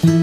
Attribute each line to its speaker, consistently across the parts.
Speaker 1: زما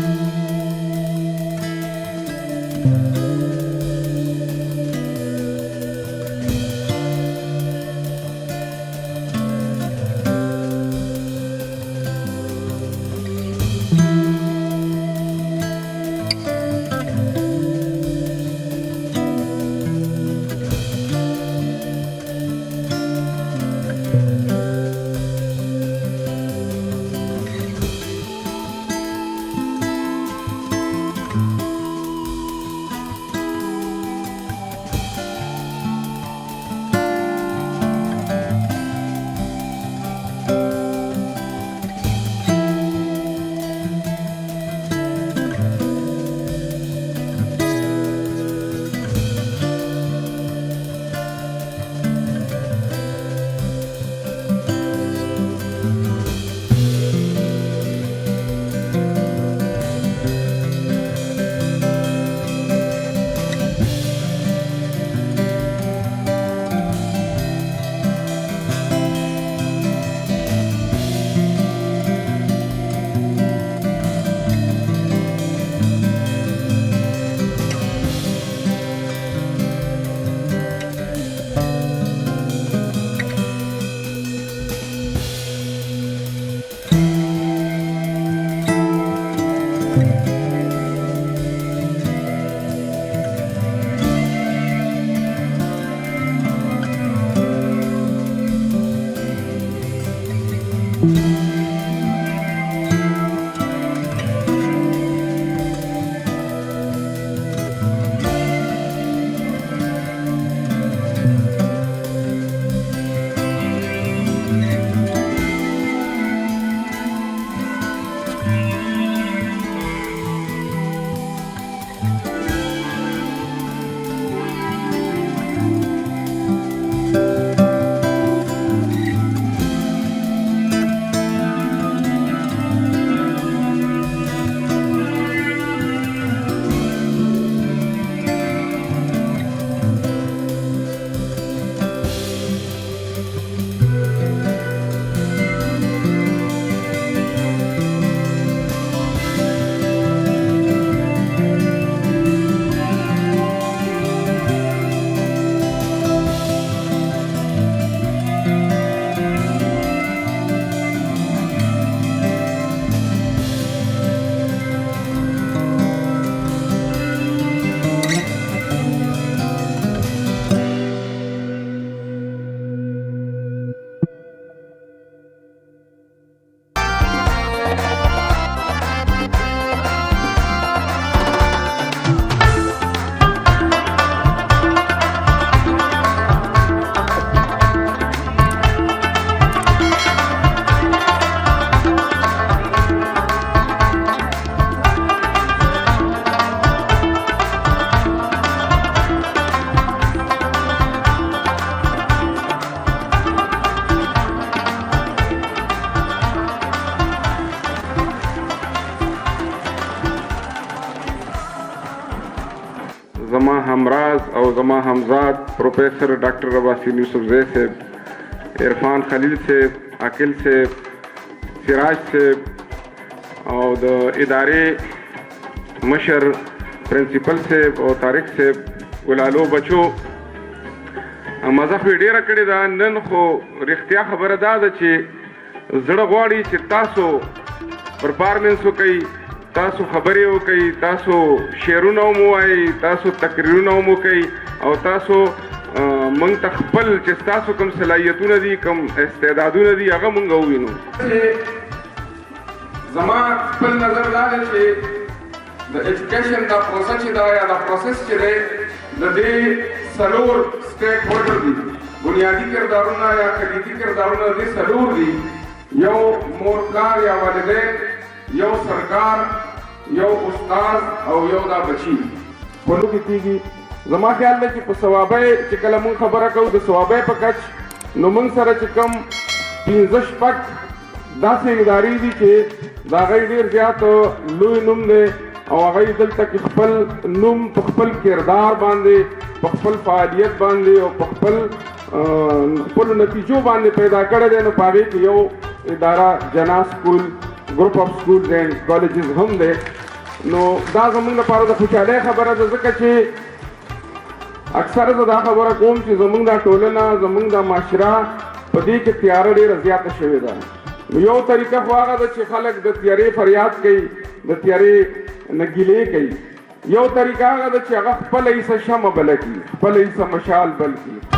Speaker 1: همراز او زما همزاد پروفیسر ډاکټر عباسین یوسفزی صاحب، عرفان خلیل صاحب، عاقل صاحب، سراج صاحب او د ادارې مشر پرنسپل صاحب او طارق صاحب، ولالو بچو، مزه خو ډیره کړې ده. نن خو رښتیا خبره دا ده چې زړه غواړي چې تاسو پرفارمنس وکئ، تاسو خبرې وکئ، تاسو شعرونه هم ووایئ، تاسو تقریرونه هم وکئ او تاسو موږ ته خپل چې ستاسو کوم صلاحیتونه دي، کوم استعدادونه دي، هغه موږ ووینو. زما خپل نظر دا دی چې د ایجوکیشن دا پروسه چې دا یا دا پروسس چې دی د دې څلور سټیک هولډر دي، بنیادي کردارونه یا کلیدي کردارونه د دې څلور دي. یو مور پلار یا والدین، یو سرکار، یو استاد او یو دا بچی ولو کې کېږي. زما خیال دی چې په ثوابۍ چې کله مونږ خبره کوو د ثوابۍ په کچ، نو مونږ سره چې کوم 15 داسې ادارې دي چې د هغوی ډېر زیات لوی نوم دی او هغوی دلته کې خپل نوم په خپل کردار باندې، په خپل فعالیت باندې او په خپلو نتیجو باندې پیدا کړی دی. نو په هغې کې یو اداره جنا سکول ګروپ اف سکولز اینڈ کالجز هم دی نو دا زموږ لپاره د خوشحالۍ خبره ده ځکه چې اکثره زه دا خبره کوم چې زموږ دا ټولنه زموږ دا معاشره په دې کې تیاره ډېره زیاته شوې ده نو یو طریقه خو هغه ده چې خلک د تیارې فریاد کوي د تیارې نه ګیلې کوي یو طریقه هغه ده چې هغه خپله حصه شمع بله کړي خپله حصه مشال بل کړي